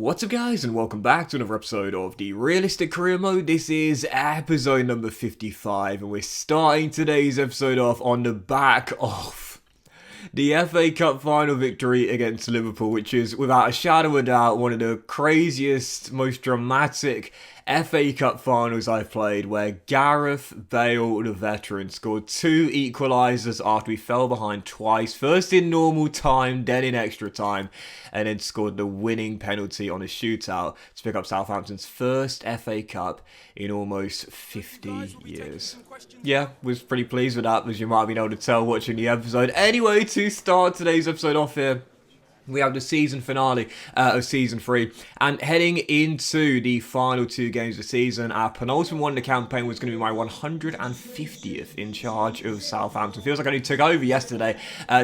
What's up guys, and welcome back to another episode of the Realistic Career Mode. This is episode number 55 and we're starting today's episode off on the back of the FA Cup final victory against Liverpool, which is without a shadow of a doubt one of the craziest, most dramatic FA Cup finals I've played, where Gareth Bale, the veteran, scored two equalisers after we fell behind twice, first in normal time, then in extra time, and then scored the winning penalty on a shootout to pick up Southampton's first FA Cup in almost 50 years. Yeah, was pretty pleased with that, as you might have been able to tell watching the episode. Anyway, to start today's episode off here, we have the season finale of Season 3, and heading into the final two games of the season, our penultimate one in the campaign was going to be my 150th in charge of Southampton. Feels like I only took over yesterday,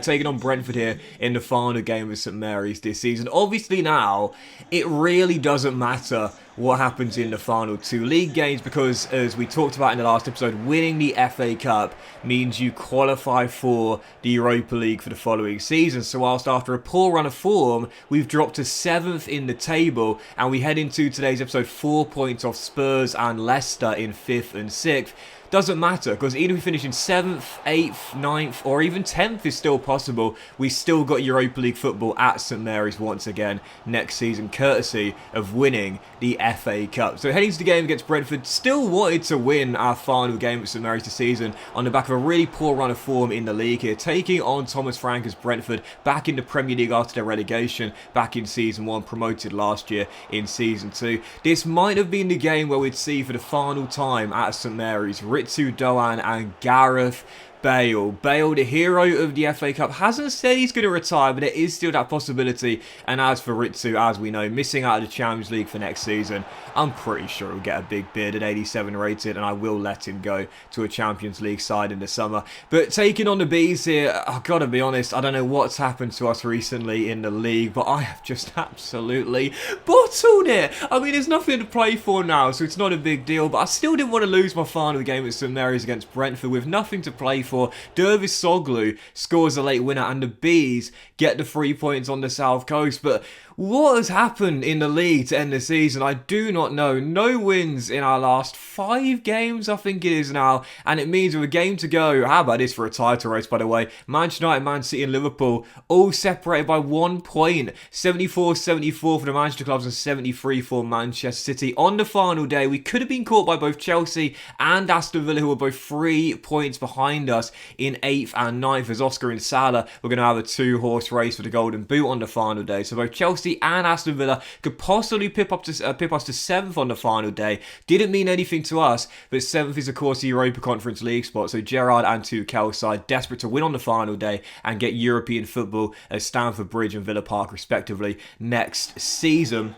taking on Brentford here in the final game of St Mary's this season. Obviously now, it really doesn't matter what happens in the final two league games, because as we talked about in the last episode, winning the FA Cup means you qualify for the Europa League for the following season. So whilst after a poor run of form, we've dropped to 7th in the table, and we head into today's episode 4 points off Spurs and Leicester in 5th and 6th. Doesn't matter, because even if we finish in 7th, 8th, 9th, or even 10th is still possible. We still got Europa League football at St Mary's once again next season, courtesy of winning the FA Cup. So heading to the game against Brentford, still wanted to win our final game at St Mary's this season on the back of a really poor run of form in the league here, taking on Thomas Frank as Brentford back in the Premier League after their relegation back in Season 1, promoted last year in Season 2. This might have been the game where we'd see for the final time at St Mary's Ritsu Doan and Gareth Bale. Bale, the hero of the FA Cup, hasn't said he's going to retire, but there is still that possibility. And as for Ritsu, as we know, missing out of the Champions League for next season, I'm pretty sure he'll get a big bid at 87 rated, and I will let him go to a Champions League side in the summer. But taking on the Bees here, I've got to be honest, I don't know what's happened to us recently in the league, but I have just absolutely bottled it. I mean, there's nothing to play for now, so it's not a big deal, but I still didn't want to lose my final game at St Mary's against Brentford with nothing to play for. Dervis Soglu scores a late winner, and the Bees get the 3 points on the South Coast. But what has happened in the league to end the season? I do not know. No wins in our last 5 games, I think it is now. And it means with a game to go, how about this for a title race, by the way? Manchester United, Man City and Liverpool all separated by 1 point. 74-74 for the Manchester clubs and 73 for Manchester City. On the final day, we could have been caught by both Chelsea and Aston Villa, who were both 3 points behind us in 8th and 9th, as Oscar and Salah were going to have a 2-horse race for the Golden Boot on the final day. So both Chelsea and Aston Villa could possibly pip us to 7th on the final day. Didn't mean anything to us, but 7th is of course the Europa Conference League spot. So Gerrard and Tuchel's side desperate to win on the final day and get European football at Stamford Bridge and Villa Park respectively next season.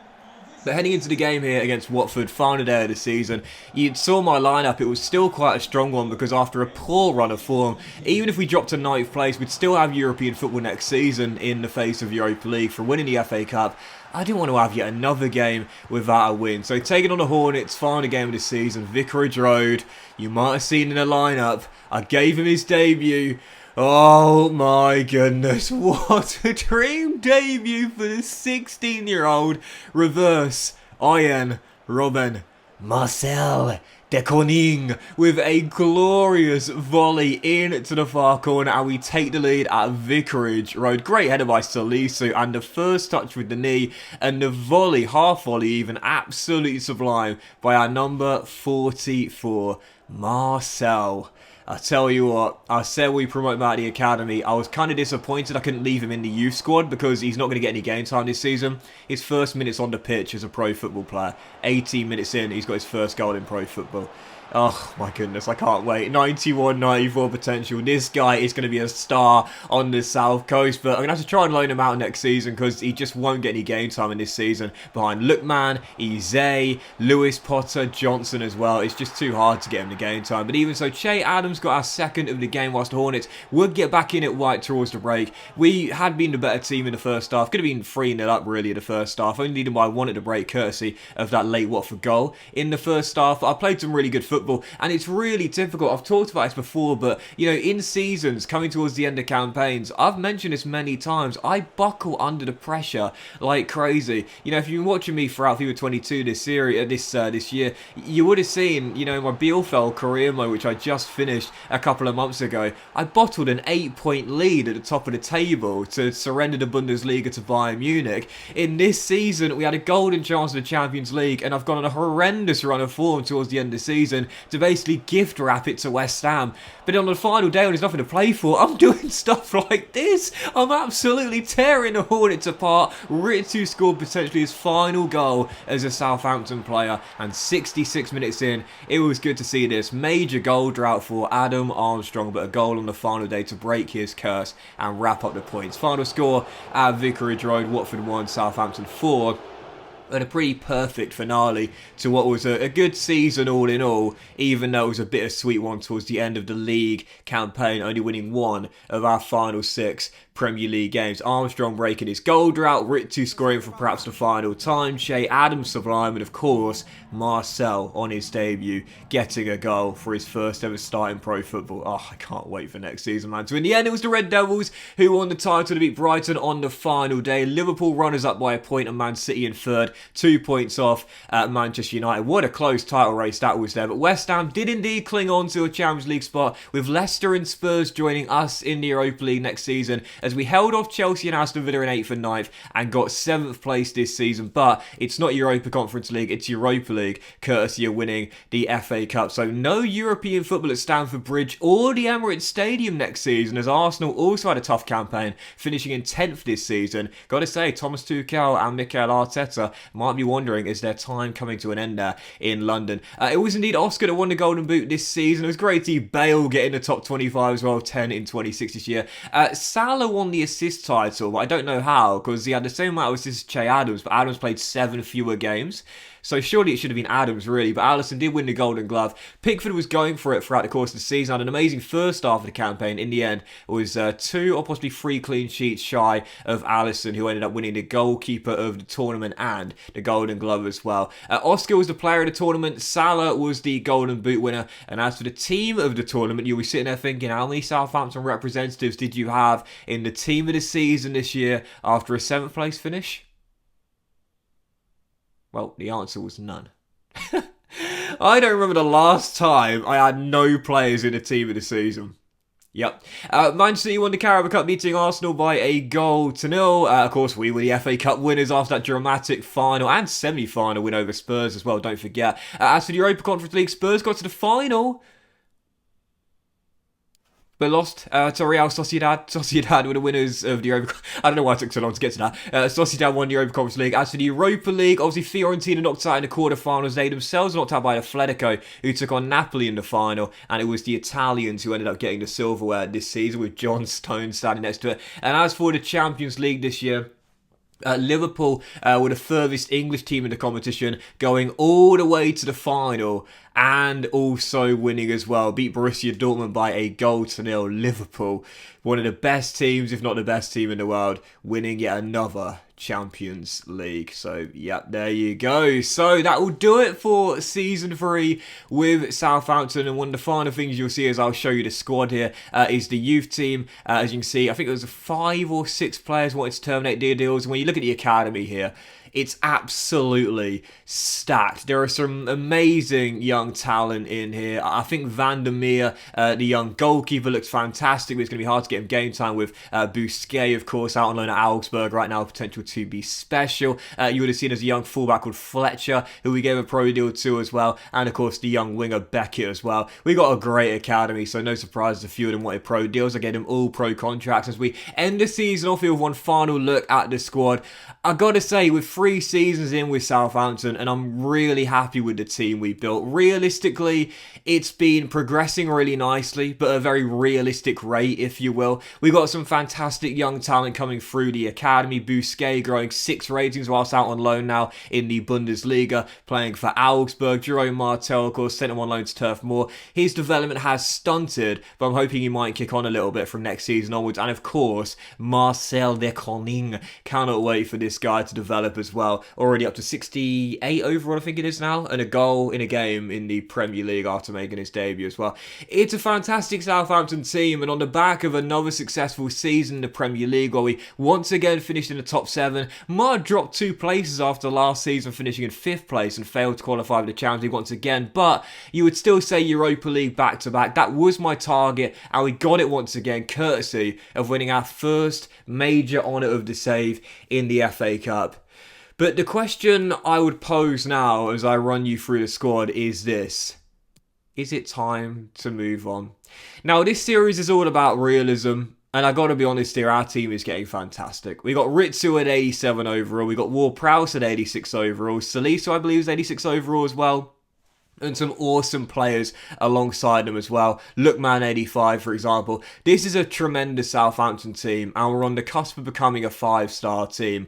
But heading into the game here against Watford, final day of the season, you saw my lineup. It was still quite a strong one, because after a poor run of form, even if we dropped to 9th place, we'd still have European football next season in the face of Europa League for winning the FA Cup. I didn't want to have yet another game without a win. So taking on the Hornets, final game of the season, Vicarage Road. You might have seen in the lineup, I gave him his debut. Oh my goodness, what a dream debut for the 16-year-old reverse Ian Robben Marcel de Koning with a glorious volley into the far corner, and we take the lead at Vicarage Road. Great header by Salisu, and the first touch with the knee, and the volley, half volley even, absolutely sublime by our number 44, Marcel. I tell you what, I said we promote him out of the academy. I was kind of disappointed I couldn't leave him in the youth squad, because he's not going to get any game time this season. His first minutes on the pitch as a pro football player, 18 minutes in, he's got his first goal in pro football. Oh my goodness, I can't wait. 91, 94 potential. This guy is going to be a star on the South Coast, but I'm going to have to try and loan him out next season, because he just won't get any game time in this season behind Lookman, Eze, Lewis, Potter, Johnson as well. It's just too hard to get him the game time. But even so, Che Adams got our second of the game, whilst the Hornets would get back in at white towards the break. We had been the better team in the first half. Could have been 3-0 up really in the first half. Only needed by 1 at the break, courtesy of that late Watford goal in the first half. I played some really good football football, and it's really difficult. I've talked about this before, but you know, in seasons coming towards the end of campaigns, I've mentioned this many times, I buckle under the pressure like crazy. You know, if you've been watching me throughout FIFA 22 this year, you would have seen, you know, my Bielefeld career mode, which I just finished a couple of months ago, I bottled an 8-point lead at the top of the table to surrender the Bundesliga to Bayern Munich. In this season, we had a golden chance of the Champions League, and I've gone on a horrendous run of form towards the end of the season to basically gift wrap it to West Ham. But on the final day when there's nothing to play for, I'm doing stuff like this. I'm absolutely tearing the Hornets apart. Ritsu scored potentially his final goal as a Southampton player, and 66 minutes in, it was good to see this. Major goal drought for Adam Armstrong, but a goal on the final day to break his curse and wrap up the points. Final score at Vicarage Road, Watford 1, Southampton 4. And a pretty perfect finale to what was a good season all in all, even though it was a bittersweet one towards the end of the league campaign, only winning one of our final 6 Premier League games. Armstrong breaking his goal drought, Ritsu scoring for perhaps the final time, Shea Adams sublime, and of course Marcel on his debut getting a goal for his first ever start in pro football. Oh, I can't wait for next season, man. So in the end, it was the Red Devils who won the title to beat Brighton on the final day. Liverpool runners up by a point and Man City in third, 2 points off Manchester United. What a close title race that was there. But West Ham did indeed cling on to a Champions League spot, with Leicester and Spurs joining us in the Europa League next season, as we held off Chelsea and Aston Villa in 8th and 9th and got 7th place this season. But it's not Europa Conference League, it's Europa League, courtesy of winning the FA Cup. So no European football at Stamford Bridge or the Emirates Stadium next season, as Arsenal also had a tough campaign, finishing in 10th this season. Got to say, Thomas Tuchel and Mikel Arteta might be wondering, is their time coming to an end there in London? It was indeed Oscar that won the Golden Boot this season. It was great to see Bale get in the top 25 as well, 10 in 26 this year. Salah won the assist title, but I don't know how, because he had the same amount of assists as Che Adams, but Adams played 7 fewer games. So surely it should have been Adams, really. But Alisson did win the Golden Glove. Pickford was going for it throughout the course of the season. Had an amazing first half of the campaign. In the end, it was 2 or possibly 3 clean sheets shy of Alisson, who ended up winning the goalkeeper of the tournament and the Golden Glove as well. Oscar was the player of the tournament. Salah was the Golden Boot winner. And as for the team of the tournament, you'll be sitting there thinking, how many Southampton representatives did you have in the team of the season this year after a 7th place finish? Well, the answer was none. I don't remember the last time I had no players in a team of the season. Yep. Manchester City won the Carabao Cup, beating Arsenal by a goal to 0. Of course, we were the FA Cup winners after that dramatic final and semi-final win over Spurs as well, don't forget. As for the Europa Conference League, Spurs got to the final, but lost to Real Sociedad. Sociedad were the winners of the Europa... I don't know why it took so long to get to that. Sociedad won the Europa Conference League. As for the Europa League, obviously Fiorentina knocked out in the quarterfinals. They themselves knocked out by Atletico, who took on Napoli in the final. And it was the Italians who ended up getting the silverware this season, with John Stones standing next to it. And as for the Champions League this year, Liverpool were the furthest English team in the competition, going all the way to the final and also winning as well. Beat Borussia Dortmund by a goal to 0. Liverpool, one of the best teams, if not the best team in the world, winning yet another Champions League. So, yeah, there you go. So, that will do it for Season 3 with Southampton. And one of the final things you'll see as I'll show you the squad here is the youth team. As you can see, I think there was 5 or 6 players wanted to terminate their deals. And when you look at the academy here, it's absolutely stacked. There are some amazing young talent in here. I think Van der Meer, the young goalkeeper, looks fantastic. But it's going to be hard to get him game time with Bousquet, of course, out on loan at Augsburg right now. Potential to be special. You would have seen as a young fullback called Fletcher, who we gave a pro deal to as well. And, of course, the young winger Beckett as well. We got a great academy, so no surprise a few of them wanted pro deals. I gave them all pro contracts as we end the season off here with one final look at the squad. I got to say, with 3 seasons in with Southampton, and I'm really happy with the team we built. Realistically, it's been progressing really nicely, but at a very realistic rate, if you will. We got some fantastic young talent coming through the academy. Bousquet growing 6 ratings whilst out on loan now in the Bundesliga, playing for Augsburg. Jerome Martel, of course, sent him on loan to Turf Moor. His development has stunted, but I'm hoping he might kick on a little bit from next season onwards. And of course, Marcel de Koning. Cannot wait for this guy to develop as well. Already up to 68 overall, I think it is now, and a goal in a game in the Premier League after making his debut as well. It's a fantastic Southampton team, and on the back of another successful season in the Premier League, where we once again finished in the top 7, might have dropped 2 places after last season, finishing in 5th place and failed to qualify for the Champions League once again, but you would still say Europa League back-to-back. That was my target, and we got it once again, courtesy of winning our first major honour of the save in the FA Cup. But the question I would pose now as I run you through the squad is this: is it time to move on? Now, this series is all about realism, and I gotta be honest here, our team is getting fantastic. We got Ritsu at 87 overall, we got Ward-Prowse at 86 overall, Salisu I believe is 86 overall as well, and some awesome players alongside them as well. Lookman 85, for example. This is a tremendous Southampton team, and we're on the cusp of becoming a 5-star team.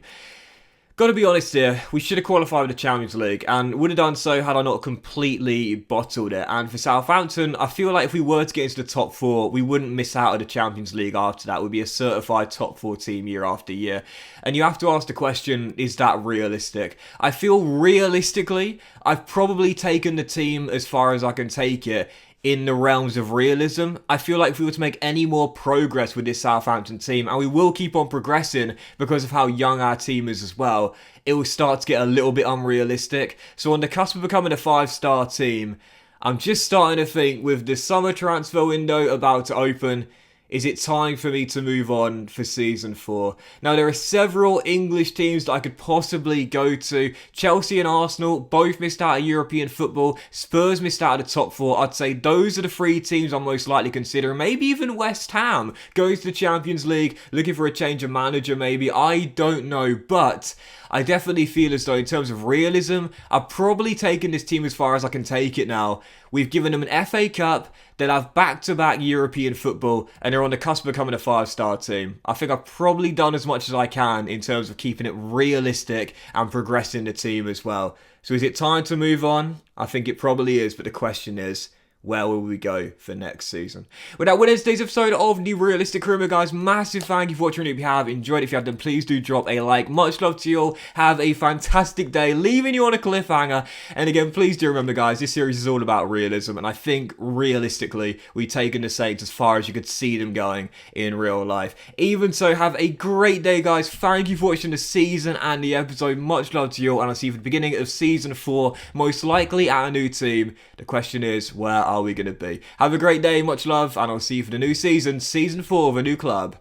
Gotta be honest here, we should have qualified for the Champions League, and would have done so had I not completely bottled it. And for Southampton, I feel like if we were to get into the top 4, we wouldn't miss out of the Champions League after that. We'd be a certified top 4 team year after year. And you have to ask the question, is that realistic? I feel realistically, I've probably taken the team as far as I can take it in the realms of realism. I feel like if we were to make any more progress with this Southampton team, and we will keep on progressing because of how young our team is as well, it will start to get a little bit unrealistic. So on the cusp of becoming a 5-star team, I'm just starting to think, with the summer transfer window about to open, is it time for me to move on for Season 4? Now, there are several English teams that I could possibly go to. Chelsea and Arsenal both missed out of European football. Spurs missed out of the top 4. I'd say those are the 3 teams I'm most likely considering. Maybe even West Ham going to the Champions League, looking for a change of manager maybe. I don't know, but I definitely feel as though in terms of realism, I've probably taken this team as far as I can take it now. We've given them an FA Cup, they'll have back-to-back European football, and they're on the cusp of becoming a 5-star team. I think I've probably done as much as I can in terms of keeping it realistic and progressing the team as well. So is it time to move on? I think it probably is, but the question is, where will we go for next season? Well, that was today's episode of the Realistic Career Mode, guys. Massive thank you for watching. If you have enjoyed, if you have, then please do drop a like. Much love to you all. Have a fantastic day, leaving you on a cliffhanger. And again, please do remember, guys, this series is all about realism, and I think realistically we've taken the Saints as far as you could see them going in real life. Even so, have a great day, guys. Thank you for watching the season and the episode. Much love to you all, and I'll see you for the beginning of Season 4, most likely at a new team. The question is, where are we going to be? Have a great day, much love, and I'll see you for the new season, Season 4 of a new club,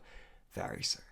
very soon.